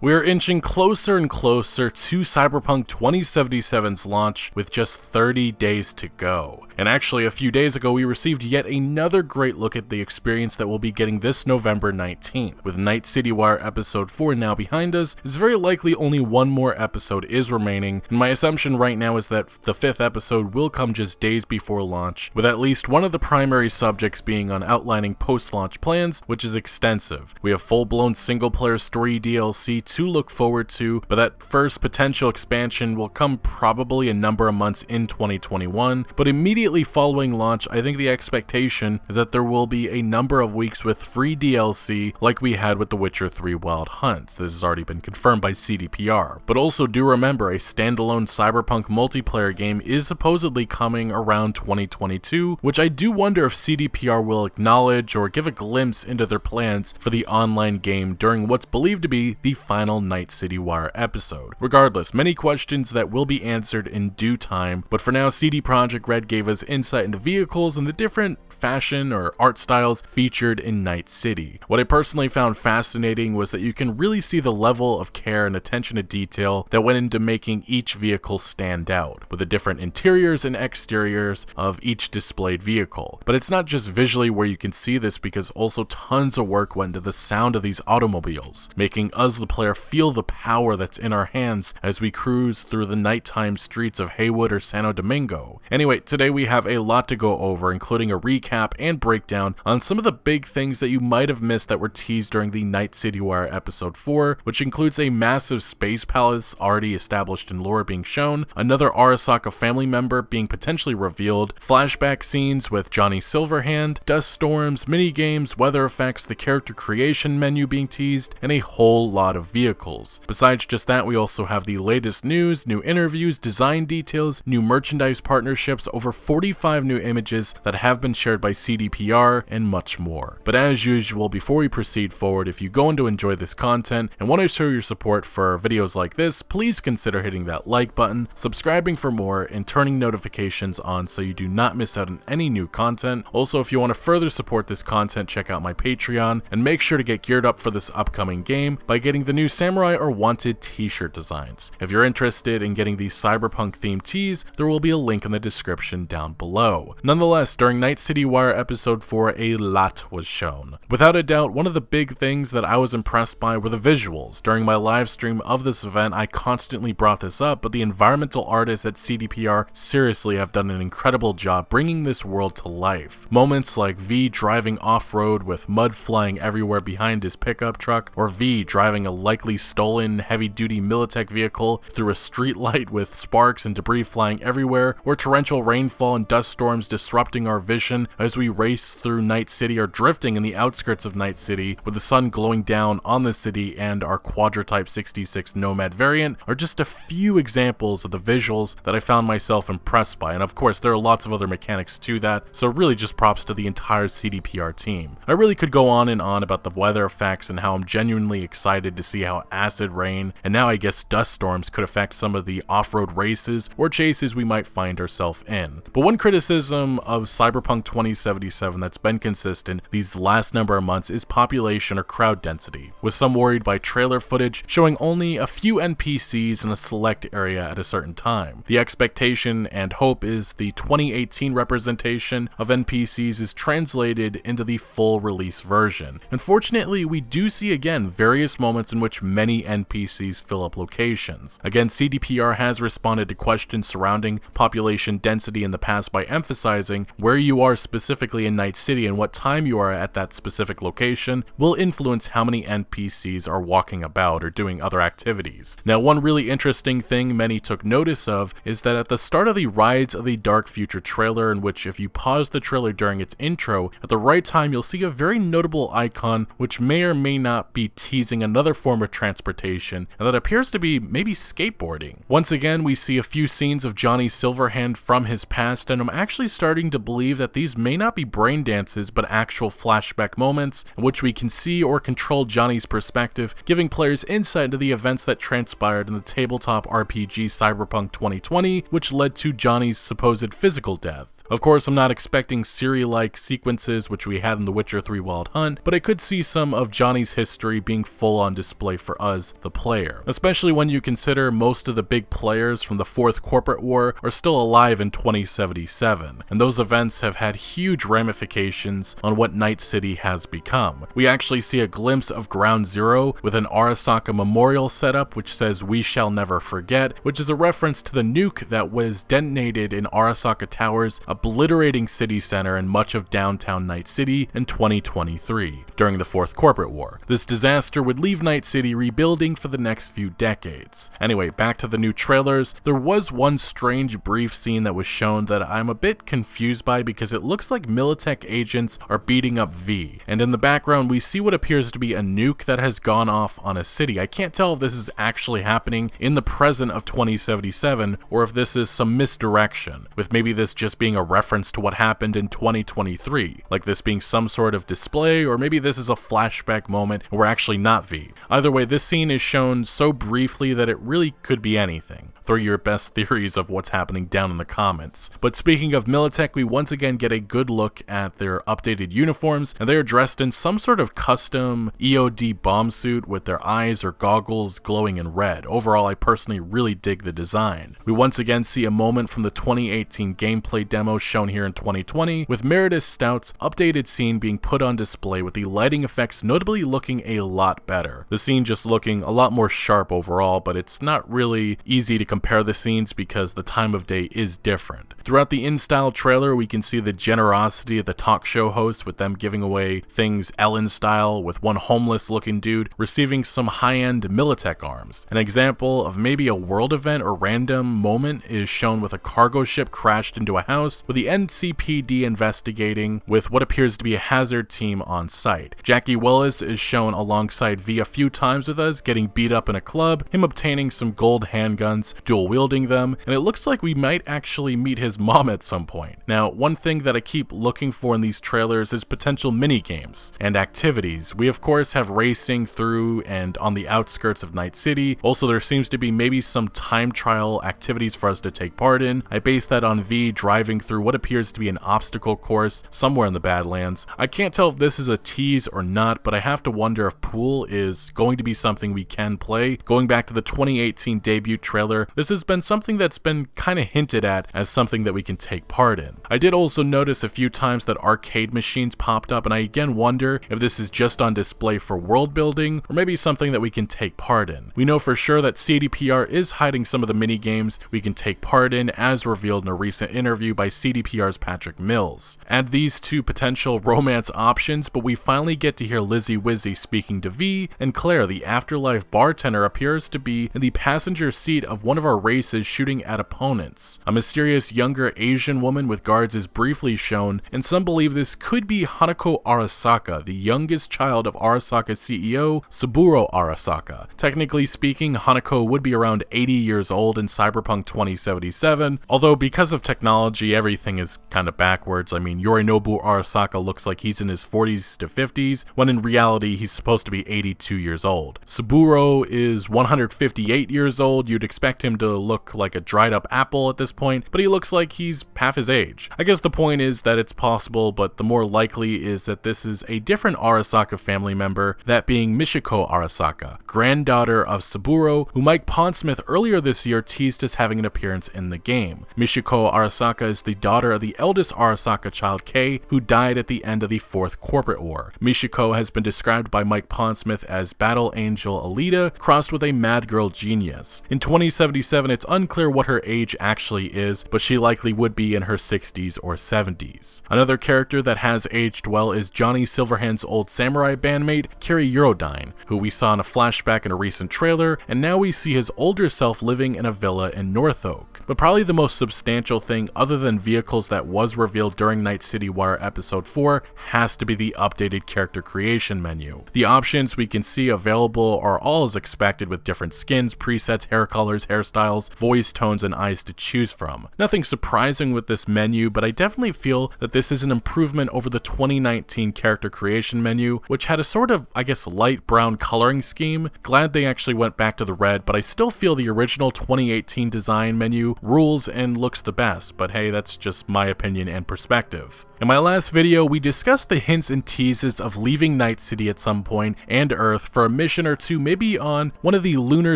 We are inching closer and closer to Cyberpunk 2077's launch with just 30 days to go. And actually, a few days ago, we received yet another great look at the experience that we'll be getting this November 19th. With Night City Wire Episode 4 now behind us, it's very likely only one more episode is remaining, and my assumption right now is that the 5th episode will come just days before launch, with at least one of the primary subjects being on outlining post-launch plans, which is extensive. We have full-blown single-player story DLC to look forward to, but that first potential expansion will come probably a number of months in 2021, but immediately following launch, I think the expectation is that there will be a number of weeks with free DLC like we had with The Witcher 3 Wild Hunt. This has already been confirmed by CDPR. But also do remember, a standalone Cyberpunk multiplayer game is supposedly coming around 2022, which I do wonder if CDPR will acknowledge or give a glimpse into their plans for the online game during what's believed to be the final Night City Wire episode. Regardless, many questions that will be answered in due time, but for now, CD Projekt Red gave us insight into vehicles and the different fashion or art styles featured in Night City. What I personally found fascinating was that you can really see the level of care and attention to detail that went into making each vehicle stand out, with the different interiors and exteriors of each displayed vehicle. But it's not just visually where you can see this, because also tons of work went into the sound of these automobiles, making us the player feel the power that's in our hands as we cruise through the nighttime streets of Haywood or Santo Domingo. Anyway, today we have a lot to go over, including a recap and breakdown on some of the big things that you might have missed that were teased during the Night City Wire Episode 4, which includes a massive space palace already established in lore being shown, another Arasaka family member being potentially revealed, flashback scenes with Johnny Silverhand, dust storms, minigames, weather effects, the character creation menu being teased, and a whole lot of vehicles. Besides just that, we also have the latest news, new interviews, design details, new merchandise partnerships, over 45 new images that have been shared by CDPR, and much more. But as usual, before we proceed forward, if you go on to enjoy this content and want to show your support for videos like this, please consider hitting that like button, subscribing for more, and turning notifications on so you do not miss out on any new content. Also, if you want to further support this content, check out my Patreon, and make sure to get geared up for this upcoming game by getting the new Samurai or Wanted t-shirt designs. If you're interested in getting these Cyberpunk themed tees, there will be a link in the description down below. Nonetheless, during Night City Wire Episode 4, a lot was shown. Without a doubt, one of the big things that I was impressed by were the visuals. During my live stream of this event, I constantly brought this up, but the environmental artists at CDPR seriously have done an incredible job bringing this world to life. Moments like V driving off-road with mud flying everywhere behind his pickup truck, or V driving a likely stolen heavy-duty Militech vehicle through a streetlight with sparks and debris flying everywhere, or torrential rainfall and dust storms disrupting our vision as we race through Night City or drifting in the outskirts of Night City with the sun glowing down on the city and our Quadra-Type 66 Nomad variant are just a few examples of the visuals that I found myself impressed by, and of course there are lots of other mechanics to that, so really just props to the entire CDPR team. I really could go on and on about the weather effects and how I'm genuinely excited to see how acid rain, and now I guess dust storms, could affect some of the off-road races or chases we might find ourselves in. But one criticism of Cyberpunk 2077 that's been consistent these last number of months is population or crowd density, with some worried by trailer footage showing only a few NPCs in a select area at a certain time. The expectation and hope is the 2018 representation of NPCs is translated into the full release version. Unfortunately, we do see again various moments in which many NPCs fill up locations. Again, CDPR has responded to questions surrounding population density in the past by emphasizing where you are specifically in Night City and what time you are at that specific location will influence how many NPCs are walking about or doing other activities. Now, one really interesting thing many took notice of is that at the start of the Rides of the Dark Future trailer, in which if you pause the trailer during its intro, at the right time you'll see a very notable icon which may or may not be teasing another form of transportation, and that appears to be maybe skateboarding. Once again, we see a few scenes of Johnny Silverhand from his past, and I'm actually starting to believe that these may not be brain dances but actual flashback moments in which we can see or control Johnny's perspective, giving players insight into the events that transpired in the tabletop RPG Cyberpunk 2020, which led to Johnny's supposed physical death. Of course, I'm not expecting Ciri-like sequences which we had in The Witcher 3 Wild Hunt, but I could see some of Johnny's history being full on display for us, the player. Especially when you consider most of the big players from the Fourth Corporate War are still alive in 2077, and those events have had huge ramifications on what Night City has become. We actually see a glimpse of Ground Zero with an Arasaka memorial setup which says "We shall never forget," which is a reference to the nuke that was detonated in Arasaka Towers, obliterating city center and much of downtown Night City in 2023 during the Fourth Corporate War. This disaster would leave Night City rebuilding for the next few decades. Anyway, back to the new trailers. There was one strange brief scene that was shown that I'm a bit confused by because it looks like Militech agents are beating up V, and in the background we see what appears to be a nuke that has gone off on a city. I can't tell if this is actually happening in the present of 2077 or if this is some misdirection, with maybe this just being a reference to what happened in 2023, like this being some sort of display, or maybe this is a flashback moment and we're actually not V. Either way, this scene is shown so briefly that it really could be anything. Throw your best theories of what's happening down in the comments. But speaking of Militech, we once again get a good look at their updated uniforms, and they are dressed in some sort of custom EOD bomb suit with their eyes or goggles glowing in red. Overall, I personally really dig the design. We once again see a moment from the 2018 gameplay demo shown here in 2020, with Meredith Stout's updated scene being put on display with the lighting effects notably looking a lot better. The scene just looking a lot more sharp overall, but it's not really easy to compare the scenes because the time of day is different. Throughout the in-style trailer, we can see the generosity of the talk show hosts, with them giving away things Ellen style, with one homeless looking dude receiving some high-end Militech arms. An example of maybe a world event or random moment is shown with a cargo ship crashed into a house, with the NCPD investigating with what appears to be a hazard team on site. Jackie Willis is shown alongside V a few times with us, getting beat up in a club, him obtaining some gold handguns, dual wielding them, and it looks like we might actually meet his mom at some point. Now, one thing that I keep looking for in these trailers is potential mini games and activities. We of course have racing through and on the outskirts of Night City. Also, there seems to be maybe some time trial activities for us to take part in. I base that on V driving through what appears to be an obstacle course somewhere in the Badlands. I can't tell if this is a tease or not, but I have to wonder if pool is going to be something we can play. Going back to the 2018 debut trailer, this has been something that's been kind of hinted at as something that we can take part in. I did also notice a few times that arcade machines popped up, and I again wonder if this is just on display for world building or maybe something that we can take part in. We know for sure that CDPR is hiding some of the mini games we can take part in, as revealed in a recent interview by CDPR's Patrick Mills. Add these two potential romance options, but we finally get to hear Lizzie Wizzy speaking to V, and Claire, the Afterlife bartender, appears to be in the passenger seat of one of our races shooting at opponents. A mysterious younger Asian woman with guards is briefly shown, and some believe this could be Hanako Arasaka, the youngest child of Arasaka CEO Saburo Arasaka. Technically speaking, Hanako would be around 80 years old in Cyberpunk 2077, although because of technology everything is kind of backwards. I mean, Yorinobu Arasaka looks like he's in his 40s to 50s, when in reality he's supposed to be 82 years old. Saburo is 158 years old. You'd expect him to look like a dried up apple at this point, but he looks like he's half his age. I guess the point is that it's possible, but the more likely is that this is a different Arasaka family member, that being Michiko Arasaka, granddaughter of Saburo, who Mike Pondsmith earlier this year teased as having an appearance in the game. Michiko Arasaka is the daughter of the eldest Arasaka child, Kei, who died at the end of the Fourth Corporate War. Michiko has been described by Mike Pondsmith as Battle Angel Alita crossed with a mad girl genius. In 2077, it's unclear what her age actually is, but she likely would be in her 60s or 70s. Another character that has aged well is Johnny Silverhand's old samurai bandmate, Kiri Eurodyne, who we saw in a flashback in a recent trailer, and now we see his older self living in a villa in North Oak. But probably the most substantial thing other than vehicles that was revealed during Night City Wire Episode 4 has to be the updated character creation menu. The options we can see available are all as expected, with different skins, presets, hair colors, hairstyles, voice tones, and eyes to choose from. Nothing surprising with this menu, but I definitely feel that this is an improvement over the 2019 character creation menu, which had a sort of, I guess, light brown coloring scheme. Glad they actually went back to the red, but I still feel the original 2018 design menu rules and looks the best. But hey, that's That's just my opinion and perspective. In my last video, we discussed the hints and teases of leaving Night City at some point and Earth for a mission or two, maybe on one of the lunar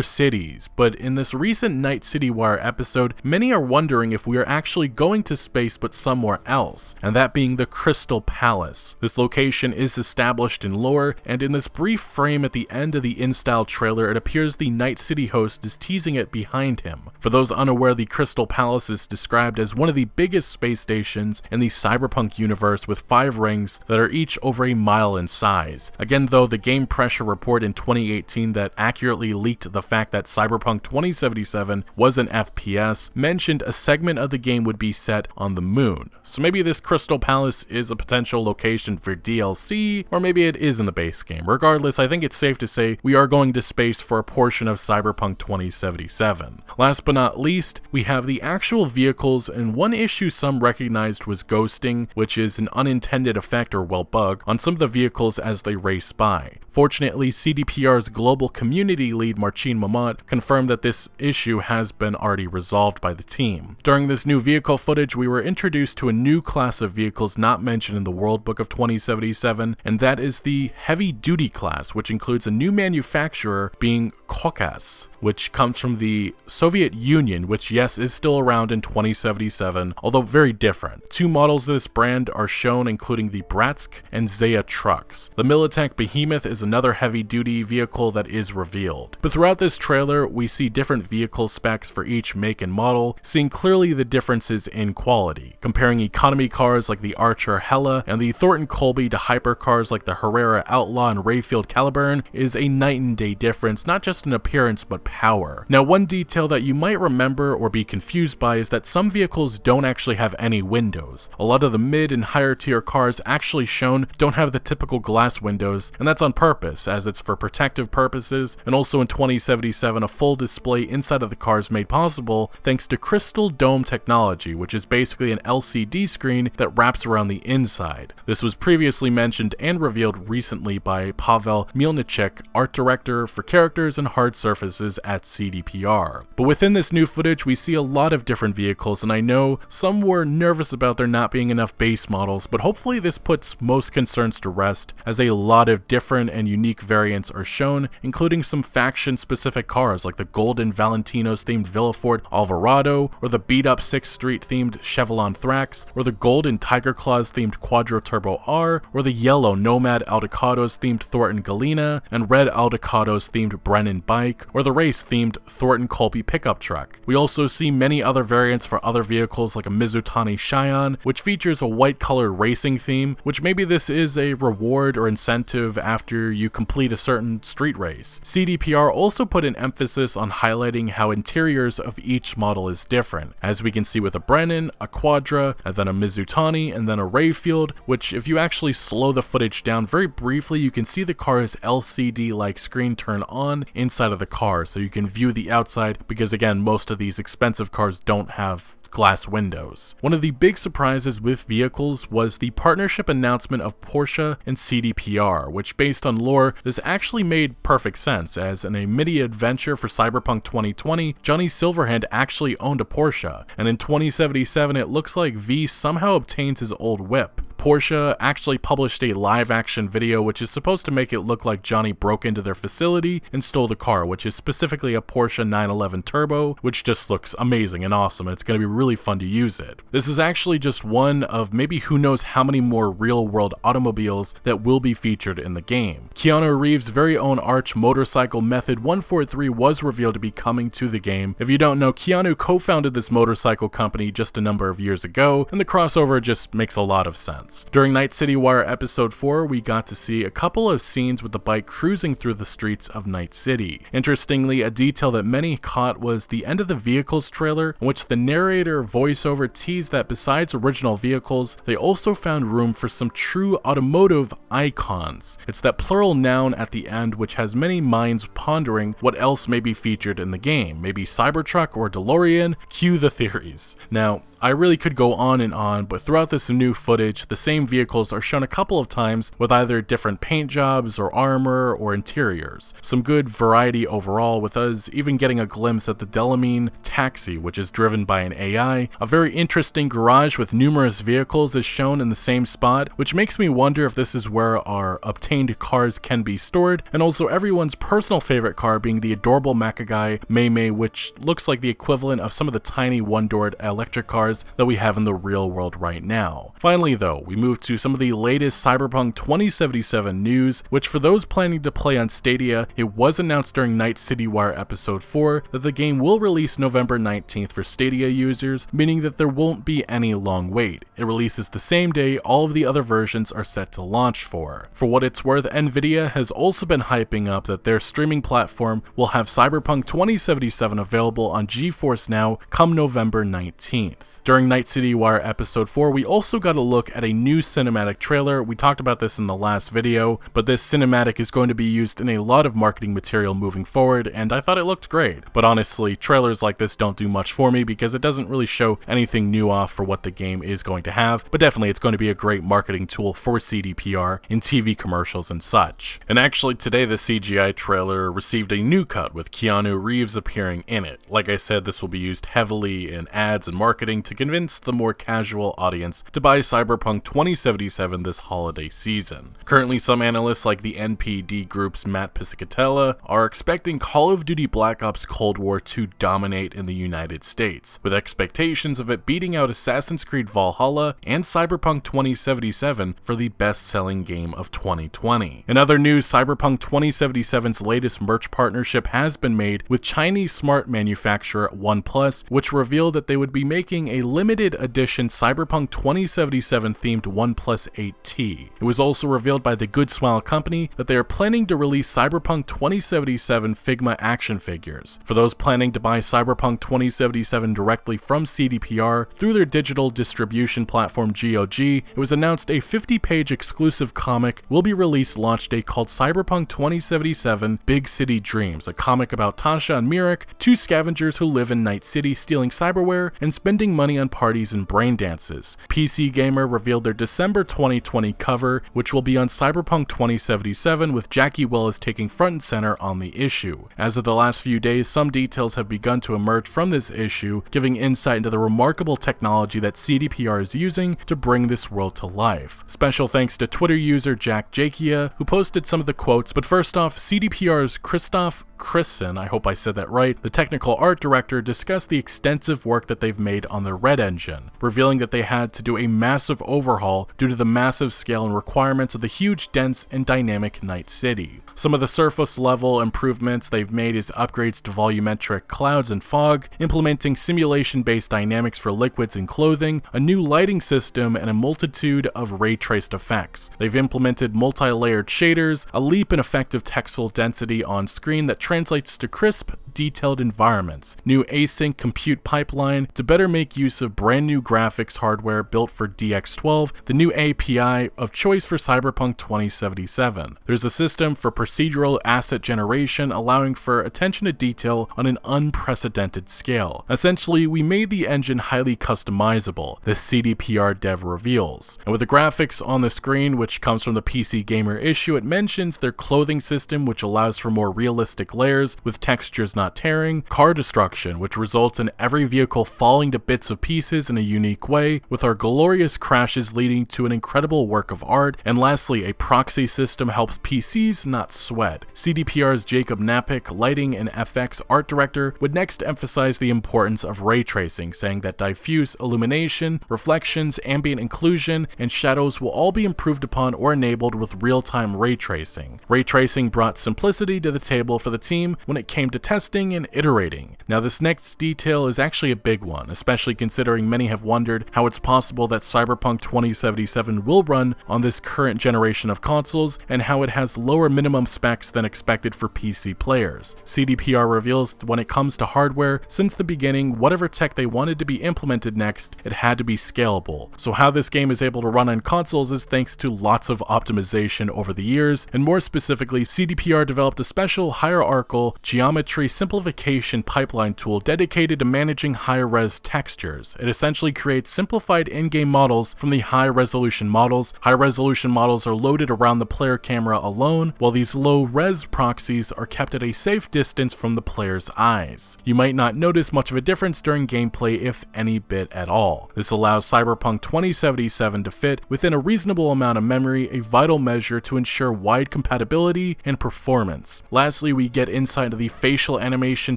cities, but in this recent Night City Wire episode, many are wondering if we are actually going to space but somewhere else, and that being the Crystal Palace. This location is established in lore, and in this brief frame at the end of the InStyle trailer, it appears the Night City host is teasing it behind him. For those unaware, the Crystal Palace is described as one of the biggest space stations in the Cyberpunk universe, with 5 rings that are each over a mile in size. Again, though, the Game Pressure report in 2018 that accurately leaked the fact that Cyberpunk 2077 was an FPS mentioned a segment of the game would be set on the moon. So maybe this Crystal Palace is a potential location for DLC, or maybe it is in the base game. Regardless, I think it's safe to say we are going to space for a portion of Cyberpunk 2077. Last but not least, we have the actual vehicles, and one issue some recognized was ghosting, which is an unintended effect or bug on some of the vehicles as they race by. Fortunately, CDPR's global community lead Marcin Momot confirmed that this issue has been already resolved by the team. During this new vehicle footage, we were introduced to a new class of vehicles not mentioned in the World Book of 2077, and that is the Heavy Duty class, which includes a new manufacturer being Kaukas, which comes from the Soviet Union, which yes is still around in 2077, although very different. 2 models of this brand are shown, including the Bratsk and Zaya trucks. The Militech Behemoth is another heavy-duty vehicle that is revealed. But throughout this trailer, we see different vehicle specs for each make and model, seeing clearly the differences in quality. Comparing economy cars like the Archer Hella and the Thornton Colby to hypercars like the Herrera Outlaw and Rayfield Caliburn is a night and day difference, not just in appearance but power. Now, one detail that you might remember or be confused by is that some vehicles don't actually have any windows. A lot of the mid and higher tier cars actually shown don't have the typical glass windows, and that's on purpose, as it's for protective purposes, and also in 2077 a full display inside of the car is made possible thanks to Crystal Dome technology, which is basically an LCD screen that wraps around the inside. This was previously mentioned and revealed recently by Pavel Milnicek, art director for characters and hard surfaces at CDPR. But within this new footage, we see a lot of different vehicles, and I know some were nervous about there not being enough base models, but hopefully this puts most concerns to rest, as a lot of different and unique variants are shown, including some faction-specific cars like the Golden Valentinos themed Villafort Alvarado, or the beat-up 6th Street themed Chevrolet Thrax, or the Golden Tiger Claws themed Quadro Turbo R, or the yellow Nomad Aldecados themed Thornton Galena, and red Aldecados themed Brennan Bike, or the race themed Thornton Colby pickup truck. We also see many other variants for other vehicles like a Mizutani Cheyenne, which features a white colored racing theme, which maybe this is a reward or incentive after you complete a certain street race. CDPR also put an emphasis on highlighting how interiors of each model is different, as we can see with a Brennan, a Quadra, and then a Mizutani, and then a Rayfield, which if you actually slow the footage down very briefly, you can see the car's LCD-like screen turn on inside of the car, so you can view the outside, because again, most of these expensive cars don't have glass windows. One of the big surprises with vehicles was the partnership announcement of Porsche and CDPR, which based on lore, this actually made perfect sense, as in a mini adventure for Cyberpunk 2020, Johnny Silverhand actually owned a Porsche, and in 2077 it looks like V somehow obtains his old whip. Porsche actually published a live-action video which is supposed to make it look like Johnny broke into their facility and stole the car, which is specifically a Porsche 911 Turbo, which just looks amazing and awesome, and it's going to be really fun to use it. This is actually just one of maybe who knows how many more real-world automobiles that will be featured in the game. Keanu Reeves' very own Arch motorcycle Method 143 was revealed to be coming to the game. If you don't know, Keanu co-founded this motorcycle company just a number of years ago, and the crossover just makes a lot of sense. During Night City Wire episode 4, we got to see a couple of scenes with the bike cruising through the streets of Night City. Interestingly, a detail that many caught was the end of the vehicles trailer, in which the narrator voiceover teased that besides original vehicles, they also found room for some true automotive icons. It's that plural noun at the end which has many minds pondering what else may be featured in the game. Maybe Cybertruck or DeLorean? Cue the theories. Now, I really could go on and on, but throughout this new footage, the same vehicles are shown a couple of times with either different paint jobs or armor or interiors. Some good variety overall, with us even getting a glimpse at the Delamine taxi, which is driven by an AI. A very interesting garage with numerous vehicles is shown in the same spot, which makes me wonder if this is where our obtained cars can be stored, and also everyone's personal favorite car being the adorable Makagai Mei, which looks like the equivalent of some of the tiny one-doored electric cars that we have in the real world right now. Finally though, we move to some of the latest Cyberpunk 2077 news, which for those planning to play on Stadia, it was announced during Night City Wire episode 4 that the game will release November 19th for Stadia users, meaning that there won't be any long wait. It releases the same day all of the other versions are set to launch for. For what it's worth, Nvidia has also been hyping up that their streaming platform will have Cyberpunk 2077 available on GeForce Now come November 19th. During Night City Wire episode 4, we also got a look at a new cinematic trailer. We talked about this in the last video, but this cinematic is going to be used in a lot of marketing material moving forward, and I thought it looked great. But honestly, trailers like this don't do much for me because it doesn't really show anything new off for what the game is going to have, but definitely it's going to be a great marketing tool for CDPR in TV commercials and such. And actually today the CGI trailer received a new cut with Keanu Reeves appearing in it. Like I said, this will be used heavily in ads and marketing to convince the more casual audience to buy Cyberpunk 2077 this holiday season. Currently, some analysts like the NPD Group's Matt Piscatella are expecting Call of Duty Black Ops Cold War to dominate in the United States, with expectations of it beating out Assassin's Creed Valhalla and Cyberpunk 2077 for the best-selling game of 2020. In other news, Cyberpunk 2077's latest merch partnership has been made with Chinese smart manufacturer OnePlus, which revealed that they would be making a limited edition Cyberpunk 2077 themed OnePlus 8T. It was also revealed by the Good Smile company that they are planning to release Cyberpunk 2077 Figma action figures. For those planning to buy Cyberpunk 2077 directly from CDPR through their digital distribution platform GOG, it was announced a 50-page exclusive comic will be released launch day called Cyberpunk 2077 Big City Dreams, a comic about Tasha and Mirek, two scavengers who live in Night City stealing cyberware and spending money on parties and brain dances. PC Gamer revealed their December 2020 cover, which will be on Cyberpunk 2077 with Jackie Willis taking front and center on the issue. As of the last few days, some details have begun to emerge from this issue, giving insight into the remarkable technology that CDPR is using to bring this world to life. Special thanks to Twitter user Jack Jakia, who posted some of the quotes, but first off, CDPR's Christoph Christen, I hope I said that right, the technical art director, discussed the extensive work that they've made on the Red engine, revealing that they had to do a massive overhaul due to the massive scale and requirements of the huge, dense, and dynamic Night City. Some of the surface level improvements they've made is upgrades to volumetric clouds and fog, implementing simulation-based dynamics for liquids and clothing, a new lighting system, and a multitude of ray-traced effects. They've implemented multi-layered shaders, a leap in effective texel density on screen that translates to crisp, detailed environments, new async compute pipeline to better make use of brand new graphics hardware built for DX12, the new API of choice for Cyberpunk 2077. There's a system for procedural asset generation allowing for attention to detail on an unprecedented scale. Essentially, we made the engine highly customizable, the CDPR dev reveals. And with the graphics on the screen, which comes from the PC Gamer issue, it mentions their clothing system, which allows for more realistic layers with textures not tearing, car destruction, which results in every vehicle falling to bits of pieces in a unique way, with our glorious crashes leading to an incredible work of art, and lastly, a proxy system helps PCs not sweat. CDPR's Jacob Napik, lighting and FX art director, would next emphasize the importance of ray tracing, saying that diffuse illumination, reflections, ambient inclusion, and shadows will all be improved upon or enabled with real-time ray tracing. Ray tracing brought simplicity to the table for the team when it came to testing and iterating. Now this next detail is actually a big one, especially considering many have wondered how it's possible that Cyberpunk 2077 will run on this current generation of consoles and how it has lower minimum specs than expected for PC players. CDPR reveals that when it comes to hardware, since the beginning, whatever tech they wanted to be implemented next, it had to be scalable. So how this game is able to run on consoles is thanks to lots of optimization over the years, and more specifically, CDPR developed a special hierarchical hierarchical geometry simplification pipeline tool dedicated to managing high-res textures. It essentially creates simplified in-game models from the high-resolution models. High-resolution models are loaded around the player camera alone, while these low-res proxies are kept at a safe distance from the player's eyes. You might not notice much of a difference during gameplay, if any bit at all. This allows Cyberpunk 2077 to fit within a reasonable amount of memory, a vital measure to ensure wide compatibility and performance. Lastly, we get insight into the facial animation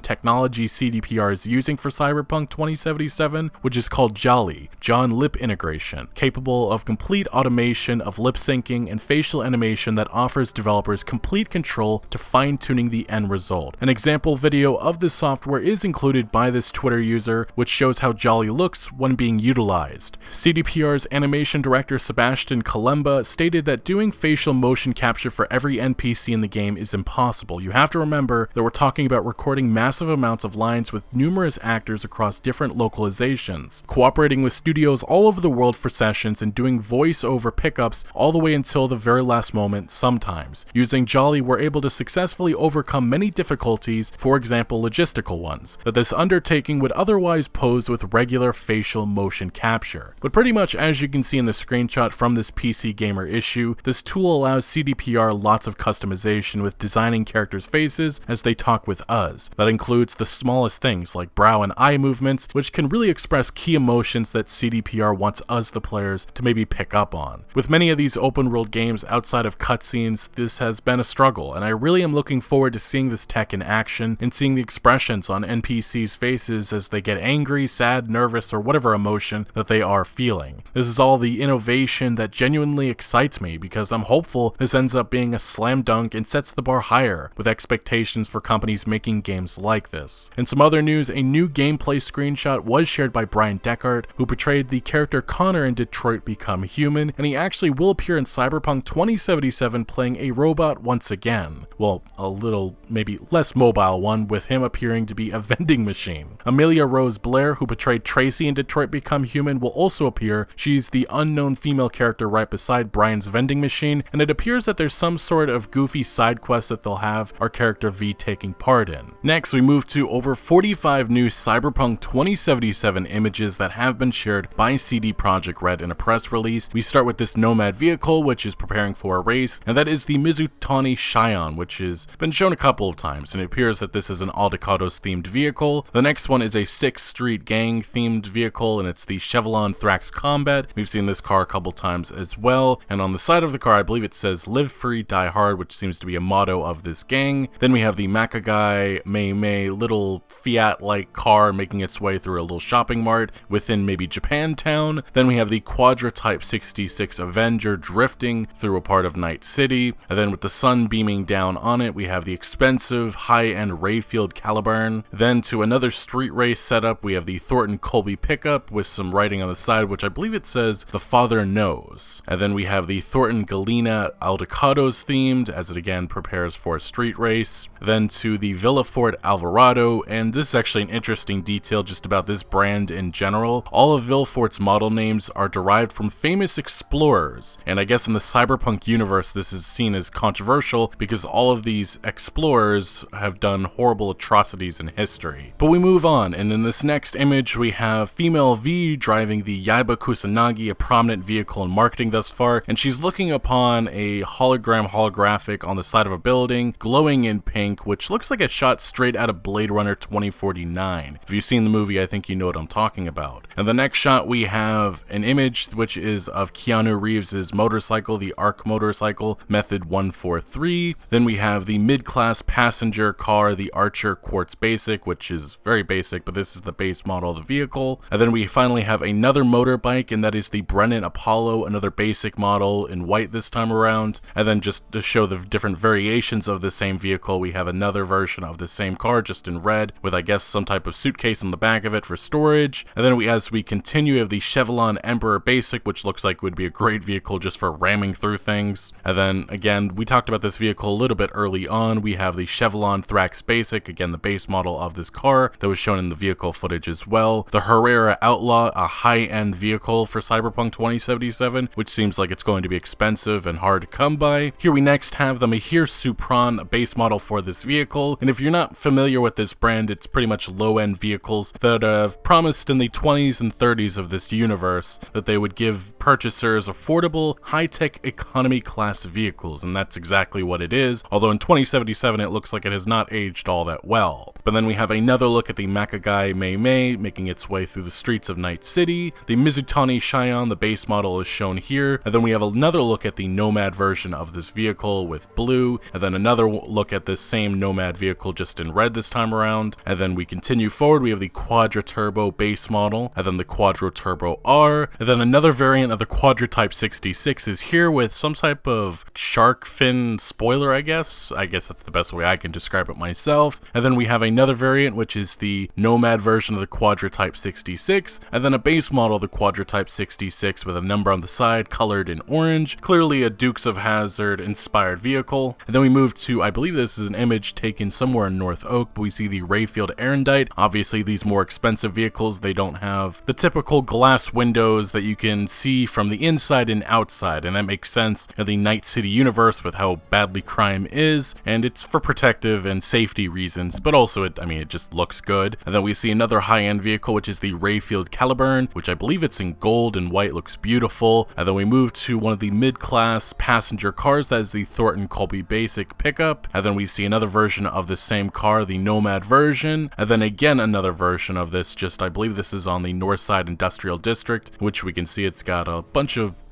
technology CDPR is using for Cyberpunk 2077, which is called Jolly, Jaw and Lip Integration, capable of complete automation of lip syncing and facial animation that offers developers complete control to fine-tuning the end result. An example video of this software is included by this Twitter user, which shows how Jolly looks when being utilized. CDPR's animation director Sebastian Kalemba stated that doing facial motion capture for every NPC in the game is impossible. You have to remember that we're talking about recording massive amounts of lines with numerous actors across different localizations, cooperating with studios all over the world for sessions and doing voice-over pickups all the way until the very last moment sometimes. Using Jolly, we're able to successfully overcome many difficulties, for example logistical ones, that this undertaking would otherwise pose with regular facial motion capture. But pretty much as you can see in the screenshot from this PC Gamer issue, this tool allows CDPR lots of customization with designing characters' faces as they talk with us. That includes the smallest things like brow and eye movements, which can really express key emotions that CDPR wants us, the players, to maybe pick up on. With many of these open world games outside of cutscenes, this has been a struggle, and I really am looking forward to seeing this tech in action and seeing the expressions on NPCs' faces as they get angry, sad, nervous, or whatever emotion that they are feeling. This is all the innovation that genuinely excites me, because I'm hopeful this ends up being a slam dunk and sets the bar higher with expectations for companies making games like this. In some other news, a new gameplay screenshot was shared by Brian Deckard, who portrayed the character Connor in Detroit Become Human, and he actually will appear in Cyberpunk 2077 playing a robot once again. Well, a little, maybe less mobile one, with him appearing to be a vending machine. Amelia Rose Blair, who portrayed Tracy in Detroit Become Human, will also appear. She's the unknown female character right beside Brian's vending machine, and it appears that there's some sort of goofy side quest that they'll have our character V taking part in. Next, we move to over 45 new Cyberpunk 2077 images that have been shared by CD Projekt Red in a press release. We start with this Nomad vehicle, which is preparing for a race, and that is the Mizutani Shion, which has been shown a couple of times, and it appears that this is an Aldecados themed vehicle. The next one is a 6th Street Gang themed vehicle, and it's the Chevron Thrax Combat. We've seen this car a couple times as well, and on the side of the car I believe it says "Live Free, Die Hard," which seems to be a motto of this gang. Then we have the Makagai Mei little Fiat-like car making its way through a little shopping mart within maybe Japantown. Then we have the Quadra Type 66 Avenger drifting through a part of Night City, and then with the sun beaming down on it, we have the expensive high-end Rayfield Caliburn. Then to another street race setup, we have the Thornton Colby pickup with some writing on the side, which I believe it says "The Father Knows." And then we have the Thornton Galena Aldecados themed, as it again prepares for a street race. Then to the Villafort Alvarado, and this is actually an interesting detail just about this brand in general. All of Villafort's model names are derived from famous explorers, and I guess in the Cyberpunk universe this is seen as controversial because all of these explorers have done horrible atrocities in history. But we move on, and in this next image we have female V driving the Yaiba Kusanagi, a prominent vehicle in marketing thus far, and she's looking upon a holographic on the side of a building, glowing in pink, which looks like a shot straight out of Blade Runner 2049. If you've seen the movie, I think you know what I'm talking about. And the next shot we have an image which is of Keanu Reeves' motorcycle, the ARC motorcycle, Method 143. Then we have the mid-class passenger car, the Archer Quartz Basic, which is very basic, but this is the base model of the vehicle. And then we finally have another motorbike, and that is the Brennan Apollo, another basic model in white this time around. And then just to show the different variations of the same vehicle, we have another version of the same car just in red with, I guess, some type of suitcase on the back of it for storage. And then as we continue, we have the Chevron Emperor Basic, which looks like would be a great vehicle just for ramming through things. And then again, we talked about this vehicle a little bit early on. We have the Chevron Thrax Basic, again the base model of this car that was shown in the vehicle footage as well. The Herrera Outlaw, a high-end vehicle for Cyberpunk 2077, which seems like it's going to be expensive and hard to come by. Here we next have the Mahir Supran, a base model for this vehicle. And if you're not familiar with this brand, it's pretty much low-end vehicles that have promised in the 20s and 30s of this universe that they would give purchasers affordable, high-tech economy class vehicles, and that's exactly what it is, although in 2077 it looks like it has not aged all that well. But then we have another look at the Makagai Mei Mei making its way through the streets of Night City. The Mizutani Shion, the base model, is shown here, and then we have another look at the Nomad version of this vehicle with blue, and then another look at this same Nomad vehicle just in red this time around, and then we continue forward. We have the Quadra Turbo base model, and then the Quadro Turbo R, and then another variant of the Quadra Type 66 is here with some type of shark fin spoiler, I guess that's the best way I can describe it myself. And then we have another variant, which is the Nomad version of the Quadra Type 66, and then a base model of the Quadra Type 66 with a number on the side colored in orange, clearly a Dukes of Hazzard inspired vehicle. And then we move to, I believe this is an image taken somewhere in North Oak, but we see the Rayfield Erendite. Obviously these more expensive vehicles, they don't have the typical glass windows that you can see from the inside and outside, and that makes sense in the Night City universe with how badly crime is, and it's for protective and safety reasons, but also it just looks good. And then we see another high-end vehicle, which is the Rayfield Caliburn, which I believe it's in gold and white, looks beautiful. And then we move to one of the mid-class passenger cars, that is the Thornton Colby Basic pickup. And then we see another version of the same car, the Nomad version, and then again another version of this, I believe this is on the Northside Industrial District, which we can see it's got a bunch of,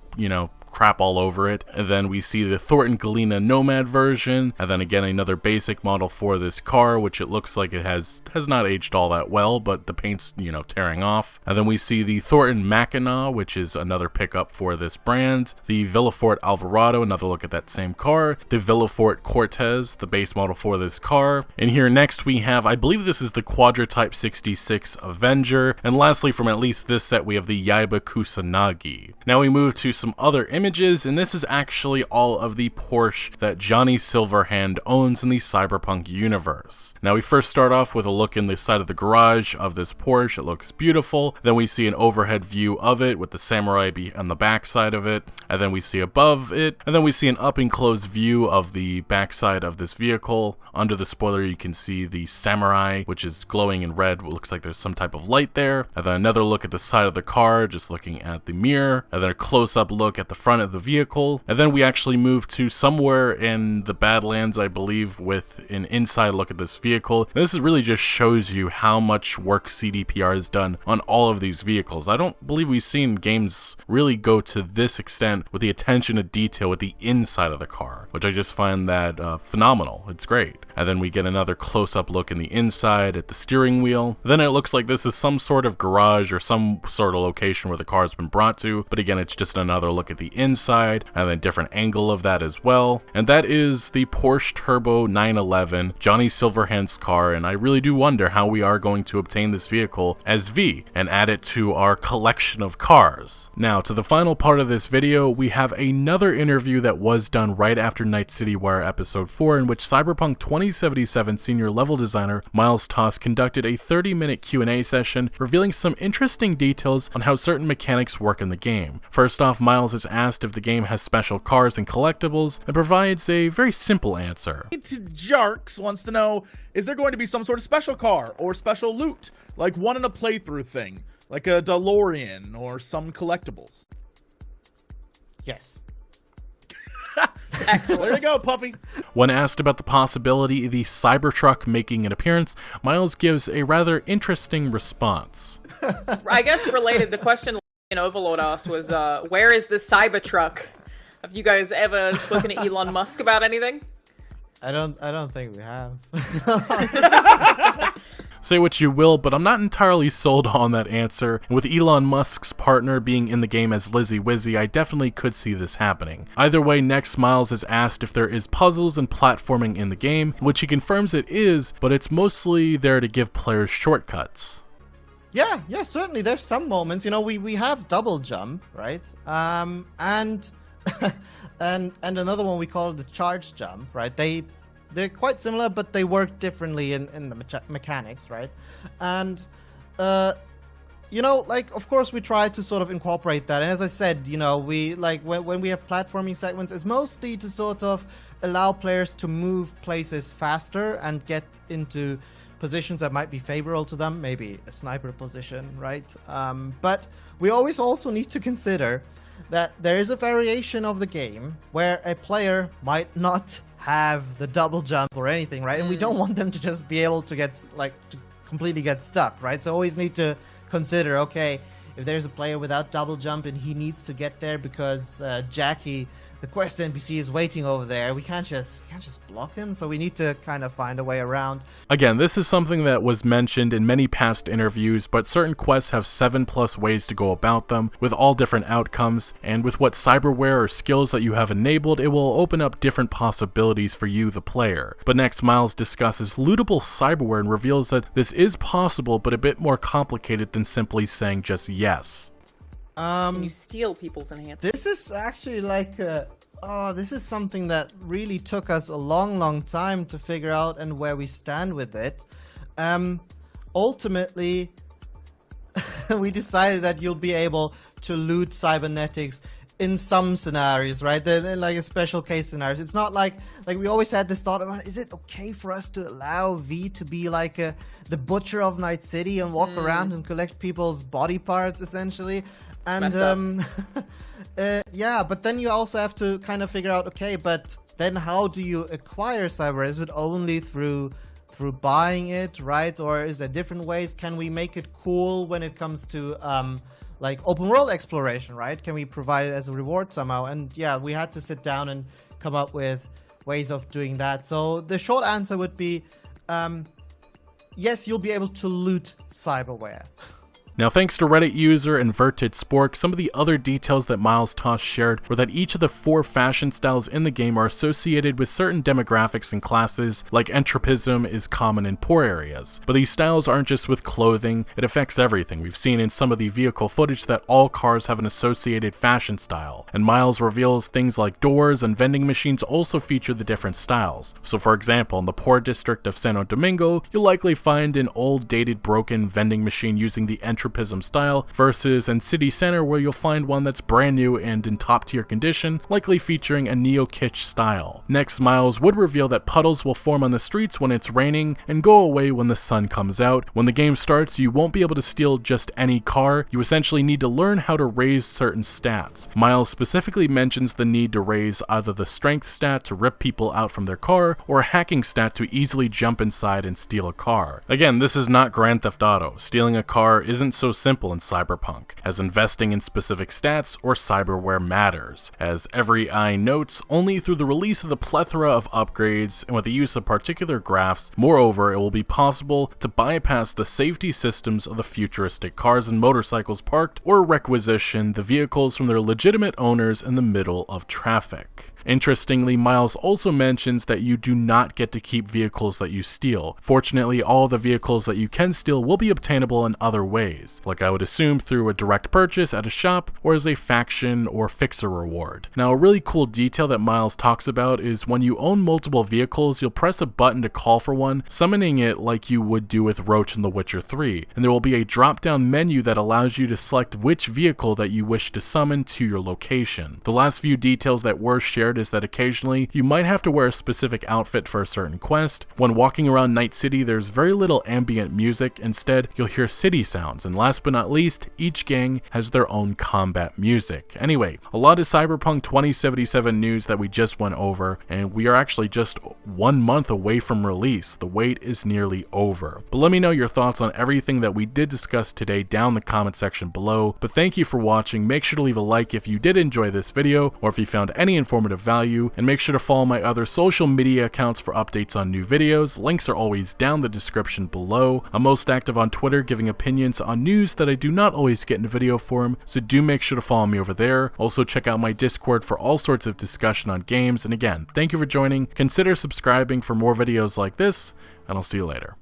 crap all over it. And then we see the Thornton Galena Nomad version, and then again another basic model for this car, which it looks like it has not aged all that well, but the paint's tearing off. And then we see the Thornton Mackinac, which is another pickup for this brand, the Villafort Alvarado, another look at that same car, the Villafort Cortez, the base model for this car. And here next we have, I believe this is the Quadra Type 66 Avenger, and lastly from at least this set we have the Yaiba Kusanagi. Now we move to some other images, and this is actually all of the Porsche that Johnny Silverhand owns in the Cyberpunk universe. Now we first start off with a look in the side of the garage of this Porsche. It looks beautiful. Then we see an overhead view of it with the Samurai on the back side of it, and then we see above it, and then we see an up and close view of the back side of this vehicle. Under the spoiler you can see the Samurai, which is glowing in red. It looks like there's some type of light there. And then another look at the side of the car, just looking at the mirror, and then a close-up look at the front of the vehicle. And then we actually move to somewhere in the Badlands, I believe, with an inside look at this vehicle. And this really just shows you how much work CDPR has done on all of these vehicles. I don't believe we've seen games really go to this extent with the attention to detail with the inside of the car, which I just find that phenomenal. It's great. And then we get another close-up look in the inside at the steering wheel. Then it looks like this is some sort of garage or some sort of location where the car's been brought to, but again, it's just another look at the inside, and then a different angle of that as well. And that is the Porsche Turbo 911, Johnny Silverhand's car, and I really do wonder how we are going to obtain this vehicle as V and add it to our collection of cars. Now, to the final part of this video, we have another interview that was done right after Night City Wire Episode 4, in which Cyberpunk 2077 senior level designer Miles Toss conducted a 30-minute Q&A session revealing some interesting details on how certain mechanics work in the game. First off, Miles is asked if the game has special cars and collectibles, and provides a very simple answer. Jarks wants to know, is there going to be some sort of special car or special loot, like one in a playthrough thing, like a DeLorean or some collectibles? Yes. Excellent. There you go, Puffy. When asked about the possibility of the Cybertruck making an appearance, Miles gives a rather interesting response. I guess related, the question Overlord asked was, where is the Cybertruck? Have you guys ever spoken to Elon Musk about anything? I don't think we have. Say what you will, but I'm not entirely sold on that answer. And with Elon Musk's partner being in the game as Lizzie Wizzy, I definitely could see this happening. Either way, next Miles is asked if there is puzzles and platforming in the game, which he confirms it is, but it's mostly there to give players shortcuts. Yeah, certainly. There's some moments, we have double jump, right? And and another one we call the charge jump, right? They're quite similar, but they work differently in the mechanics, right? And you know, like, of course we try to sort of incorporate that. And as I said, you know, we like when we have platforming segments, it's mostly to sort of allow players to move places faster and get into positions that might be favorable to them, maybe a sniper position, right? But we always also need to consider that there is a variation of the game where a player might not have the double jump or anything, right? And we don't want them to just be able to get, like, to completely get stuck, right? So always need to consider, okay, if there's a player without double jump and he needs to get there because Jackie, the quest NPC, is waiting over there, we can't just block him, so we need to kind of find a way around. Again, this is something that was mentioned in many past interviews, but certain quests have 7+ ways to go about them, with all different outcomes, and with what cyberware or skills that you have enabled, it will open up different possibilities for you, the player. But next, Miles discusses lootable cyberware and reveals that this is possible, but a bit more complicated than simply saying just yes. Can you steal people's enhancements? This is actually like this is something that really took us a long time to figure out and where we stand with it. Ultimately, we decided that you'll be able to loot cybernetics in some scenarios, right? They're like a special case scenarios. It's not like we always had this thought about, is it okay for us to allow V to be like the butcher of Night City and walk around and collect people's body parts, essentially? And yeah, but then you also have to kind of figure out, okay, but then how do you acquire cyber? Is it only through buying it, right? Or is there different ways? Can we make it cool when it comes to like open world exploration, right? Can we provide it as a reward somehow? And yeah, we had to sit down and come up with ways of doing that. So the short answer would be, yes, you'll be able to loot cyberware. Now, thanks to Reddit user Inverted Spork, some of the other details that Miles Toss shared were that each of the 4 fashion styles in the game are associated with certain demographics and classes, like entropism is common in poor areas. But these styles aren't just with clothing, it affects everything. We've seen in some of the vehicle footage that all cars have an associated fashion style, and Miles reveals things like doors and vending machines also feature the different styles. So for example, in the poor district of Santo Domingo, you'll likely find an old, dated, broken vending machine using the entropism style, versus in City Center where you'll find one that's brand new and in top tier condition, likely featuring a neo-kitsch style. Next, Miles would reveal that puddles will form on the streets when it's raining and go away when the sun comes out. When the game starts, you won't be able to steal just any car, you essentially need to learn how to raise certain stats. Miles specifically mentions the need to raise either the strength stat to rip people out from their car, or a hacking stat to easily jump inside and steal a car. Again, this is not Grand Theft Auto. Stealing a car isn't so simple in Cyberpunk, as investing in specific stats or cyberware matters. As every eye notes, only through the release of the plethora of upgrades and with the use of particular graphs, moreover, it will be possible to bypass the safety systems of the futuristic cars and motorcycles parked, or requisition the vehicles from their legitimate owners in the middle of traffic. Interestingly, Miles also mentions that you do not get to keep vehicles that you steal. Fortunately, all the vehicles that you can steal will be obtainable in other ways, like I would assume through a direct purchase at a shop or as a faction or fixer reward. Now, a really cool detail that Miles talks about is when you own multiple vehicles, you'll press a button to call for one, summoning it like you would do with Roach in The Witcher 3, and there will be a drop-down menu that allows you to select which vehicle that you wish to summon to your location. The last few details that were shared is that occasionally you might have to wear a specific outfit for a certain quest. When walking around Night City, there's very little ambient music. Instead, you'll hear city sounds, and last but not least, each gang has their own combat music. Anyway, a lot of Cyberpunk 2077 news that we just went over, and we are actually just 1 month away from release. The wait is nearly over. But let me know your thoughts on everything that we did discuss today down in the comment section below. But thank you for watching. Make sure to leave a like if you did enjoy this video, or if you found any informative value, and make sure to follow my other social media accounts for updates on new videos. Links are always down the description below. I'm most active on Twitter, giving opinions on news that I do not always get in video form, so do make sure to follow me over there. Also check out my Discord for all sorts of discussion on games, and again, thank you for joining. Consider subscribing for more videos like this, and I'll see you later.